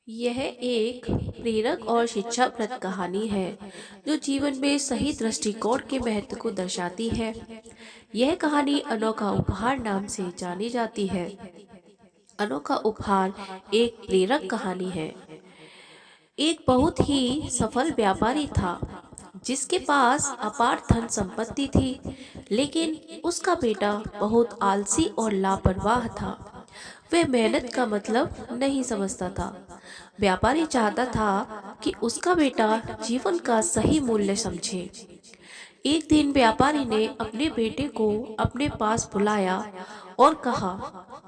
यह एक प्रेरक और शिक्षाप्रद कहानी है जो जीवन में सही दृष्टिकोण के महत्व को दर्शाती है। यह कहानी अनोखा उपहार नाम से जानी जाती है। अनोखा उपहार एक प्रेरक कहानी है। एक बहुत ही सफल व्यापारी था जिसके पास अपार धन संपत्ति थी, लेकिन उसका बेटा बहुत आलसी और लापरवाह था। वह मेहनत का मतलब नहीं समझता था। व्यापारी चाहता था कि उसका बेटा जीवन का सही मूल्य समझे। एक दिन व्यापारी ने अपने बेटे को अपने पास बुलाया और कहा,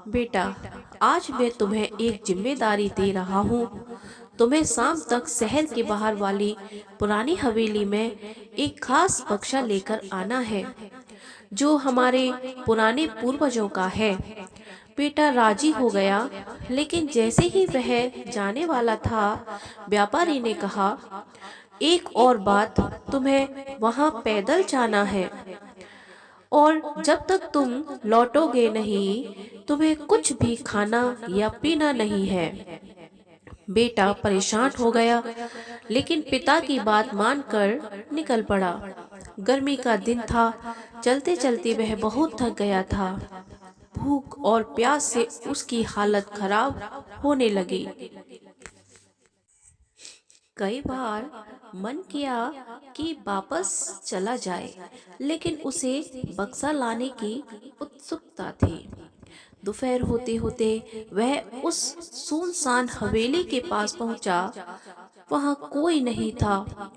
बेटा, आज मैं तुम्हें एक जिम्मेदारी दे रहा हूँ। तुम्हें शाम तक शहर के बाहर वाली पुरानी हवेली में एक खास बक्सा लेकर आना है जो हमारे पुराने पूर्वजों का है। बेटा राजी हो गया, लेकिन जैसे ही वह जाने वाला था, व्यापारी ने कहा, एक और बात, तुम्हें वहां पैदल जाना है और जब तक तुम लौटोगे नहीं, तुम्हें कुछ भी खाना या पीना नहीं है। बेटा परेशान हो गया, लेकिन पिता की बात मानकर निकल पड़ा। गर्मी का दिन था। चलते चलते वह बहुत थक गया था। भूख और प्यास से उसकी हालत खराब होने लगी। कई बार मन किया कि वापस चला जाए, लेकिन उसे बक्सा लाने की उत्सुकता थी। दोपहर होते होते वह उस सुनसान हवेली के पास पहुंचा। वहां कोई नहीं था।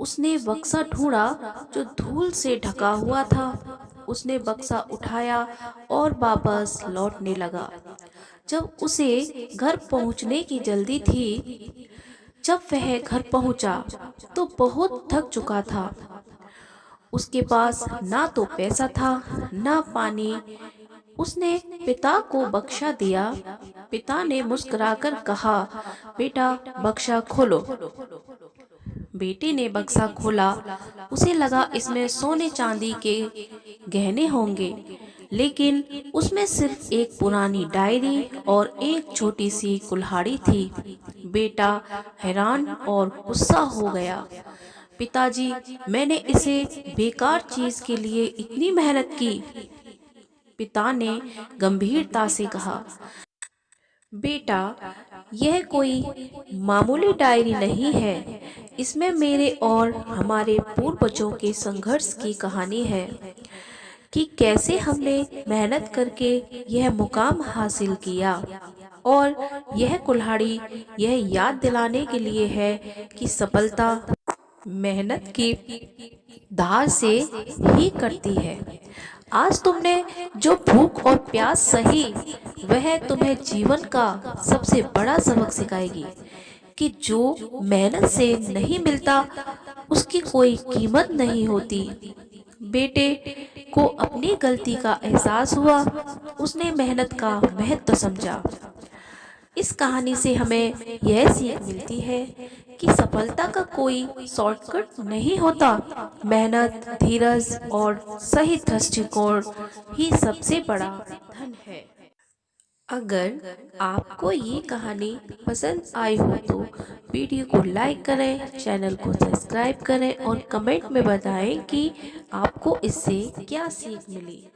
उसने बक्सा ढूंढा जो धूल से ढका हुआ था। उसने बक्सा उठाया और वापस लौटने लगा। जब उसे घर पहुंचने की जल्दी थी, जब वह घर पहुंचा तो बहुत थक चुका था। उसके पास ना तो पैसा था ना पानी। उसने पिता को बक्सा दिया। पिता ने मुस्कुराकर कहा, बेटा, बक्सा खोलो। बेटे ने बक्सा खोला। उसे लगा इसमें सोने चांदी के गहने होंगे, लेकिन उसमें सिर्फ एक पुरानी डायरी और एक छोटी सी कुल्हाड़ी थी। बेटा हैरान और गुस्सा हो गया। पिताजी, मैंने इसे बेकार चीज के लिए इतनी मेहनत की। पिता ने गंभीरता से कहा, बेटा, यह कोई मामूली डायरी नहीं है। इसमें मेरे और हमारे पूर्वजों के संघर्ष की कहानी है कि कैसे हमने मेहनत करके यह मुकाम हासिल किया। और यह कुल्हाड़ी यह याद दिलाने के लिए है कि सफलता मेहनत की धार से ही कटती है। आज तुमने जो भूख और प्यास सही, वह तुम्हें जीवन का सबसे बड़ा सबक सिखाएगी कि जो मेहनत से नहीं मिलता उसकी कोई कीमत नहीं होती। बेटे को अपनी गलती का एहसास हुआ। उसने मेहनत का महत्व समझा। इस कहानी से हमें यह सीख मिलती है कि सफलता का कोई शॉर्टकट नहीं होता। मेहनत, धीरज और सही दृष्टिकोण ही सबसे बड़ा धन है। अगर आपको ये कहानी पसंद आई हो तो वीडियो को लाइक करें, चैनल को सब्सक्राइब करें और कमेंट में बताएं कि आपको इससे क्या सीख मिली।